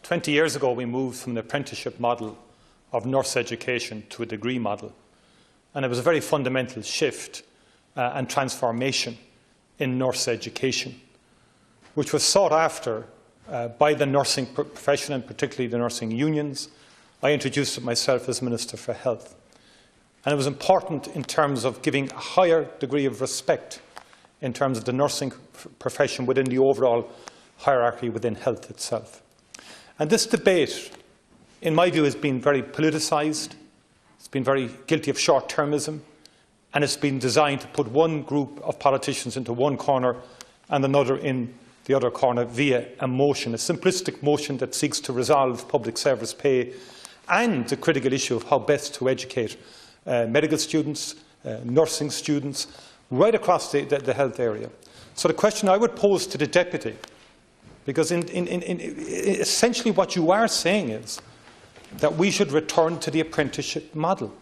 20 years ago, we moved from the apprenticeship model of nurse education to a degree model. And it was a very fundamental shift and transformation in nurse education, which was sought after by the nursing profession and particularly the nursing unions. I introduced it myself as Minister for Health. And it was important in terms of giving a higher degree of respect in terms of the nursing profession within the overall hierarchy within health itself. And this debate, in my view, has been very politicised. It's been very guilty of short-termism, and it's been designed to put one group of politicians into one corner and another in the other corner via a motion, a simplistic motion that seeks to resolve public service pay and the critical issue of how best to educate medical students, nursing students, right across the health area. So the question I would pose to the Deputy, because essentially what you are saying is that we should return to the apprenticeship model,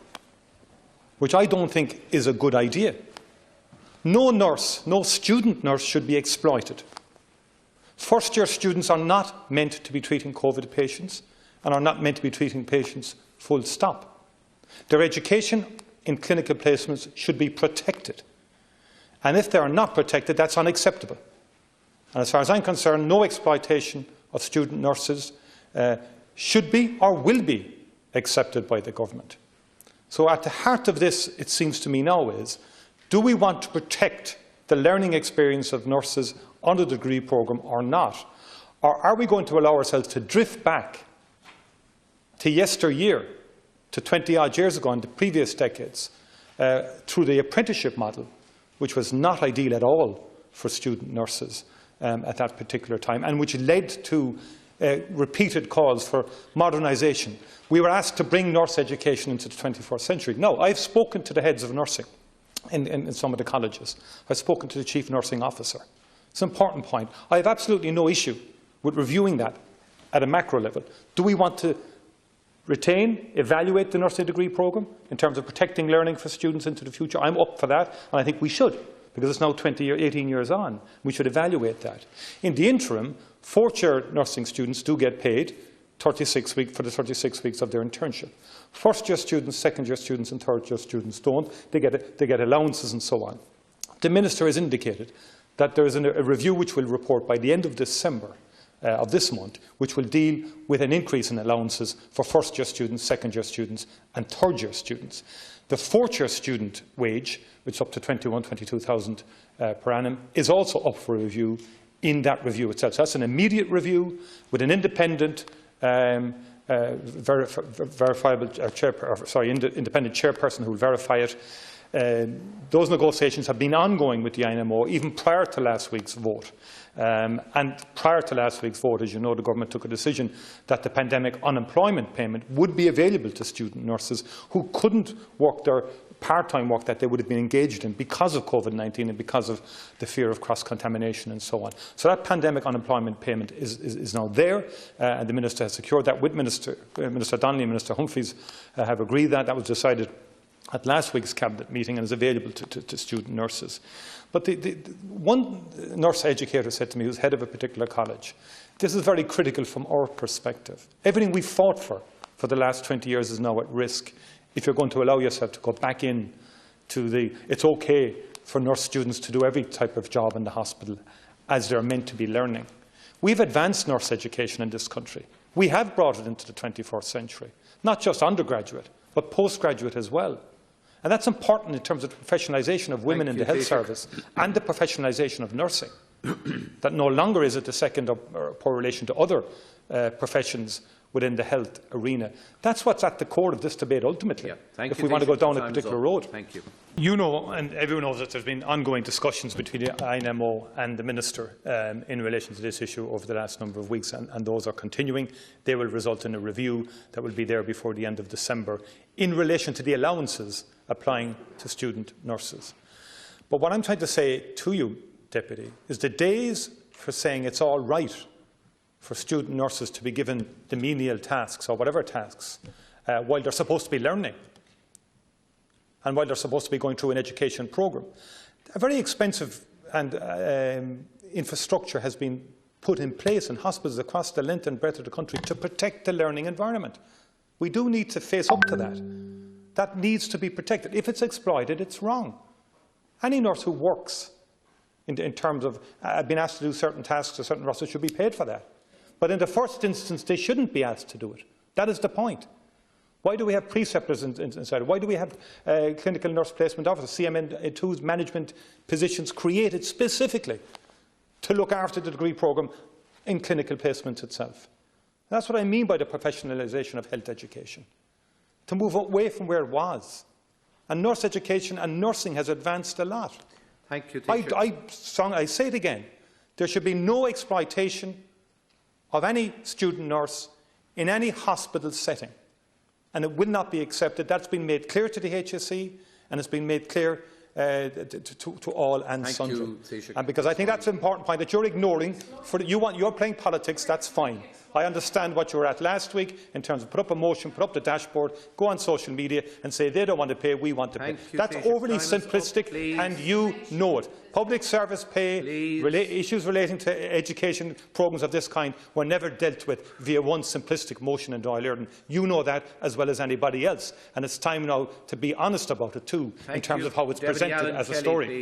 which I don't think is a good idea. No nurse, no student nurse should be exploited. First-year students are not meant to be treating COVID patients and are not meant to be treating patients full stop. Their education in clinical placements should be protected. And if they are not protected, that's unacceptable. And as far as I'm concerned, no exploitation of student nurses should be or will be accepted by the government. So at the heart of this, it seems to me now, is do we want to protect the learning experience of nurses under the degree programme or not? Or are we going to allow ourselves to drift back to yesteryear, to 20-odd years ago in the previous decades, through the apprenticeship model, which was not ideal at all for student nurses at that particular time, and which led to repeated calls for modernisation. We were asked to bring nurse education into the 21st century. No, I've spoken to the heads of nursing in some of the colleges. I've spoken to the Chief Nursing Officer. It's an important point. I have absolutely no issue with reviewing that at a macro level. Do we want to retain, evaluate the nursing degree programme in terms of protecting learning for students into the future? I'm up for that, and I think we should, because it's now 18 years on. We should evaluate that. In the interim, fourth-year nursing students do get paid 36 weeks for the 36 weeks of their internship. First-year students, second-year students and third-year students don't. They get allowances and so on. The Minister has indicated that there is a review which will report by the end of December of this month, which will deal with an increase in allowances for first-year students, second-year students and third-year students. The fourth-year student wage, which is up to 22,000 per annum, is also up for review in that review itself. So that's an immediate review with an independent independent chairperson who will verify it. Those negotiations have been ongoing with the INMO even prior to last week's vote. And prior to last week's vote, as you know, the government took a decision that the pandemic unemployment payment would be available to student nurses who couldn't work their part-time work that they would have been engaged in because of COVID-19 and because of the fear of cross-contamination and so on. So that pandemic unemployment payment is now there, and the Minister has secured that with Minister Donnelly and Minister Humphreys have agreed that. That was decided at last week's Cabinet meeting and is available to student nurses. But one nurse educator said to me, who's head of a particular college, this is very critical from our perspective. Everything we've fought for the last 20 years is now at risk if you're going to allow yourself to go back in to it's okay for nurse students to do every type of job in the hospital as they're meant to be learning. We've advanced nurse education in this country. We have brought it into the 21st century, not just undergraduate, but postgraduate as well. And that's important in terms of the professionalisation of women in the health service and the professionalisation of nursing, that no longer is it the second or poor relation to other professions within the health arena. That's what's at the core of this debate ultimately, if we want to go down a particular road. Thank you. You know, and everyone knows, that there's been ongoing discussions between the INMO and the Minister in relation to this issue over the last number of weeks, and those are continuing. They will result in a review that will be there before the end of December in relation to the allowances applying to student nurses. But what I'm trying to say to you, Deputy, is the days for saying it's all right for student nurses to be given the menial tasks or whatever tasks while they're supposed to be learning and while they're supposed to be going through an education programme. A very expensive and infrastructure has been put in place in hospitals across the length and breadth of the country to protect the learning environment. We do need to face up to that. That needs to be protected. If it's exploited, it's wrong. Any nurse who works in terms of being asked to do certain tasks or certain roles should be paid for that. But in the first instance, they shouldn't be asked to do it. That is the point. Why do we have preceptors inside? Why do we have clinical nurse placement officers, CMN2's management positions created specifically to look after the degree programme in clinical placement itself? That's what I mean by the professionalisation of health education, to move away from where it was. And nurse education and nursing has advanced a lot. Thank you, I say it again. There should be no exploitation of any student nurse in any hospital setting. And it will not be accepted. That's been made clear to the HSE, and it's been made clear to all and sundry. And because I think that's an important point that you're ignoring. You're playing politics, that's fine. I understand what you were at last week in terms of put up a motion, put up the dashboard, go on social media and say they don't want to pay, we want to pay. That's overly simplistic and you know it. Public service pay, issues relating to education programmes of this kind were never dealt with via one simplistic motion in Dáil Éireann. You know that as well as anybody else. And it's time now to be honest about it too, in terms of how it's presented as a story.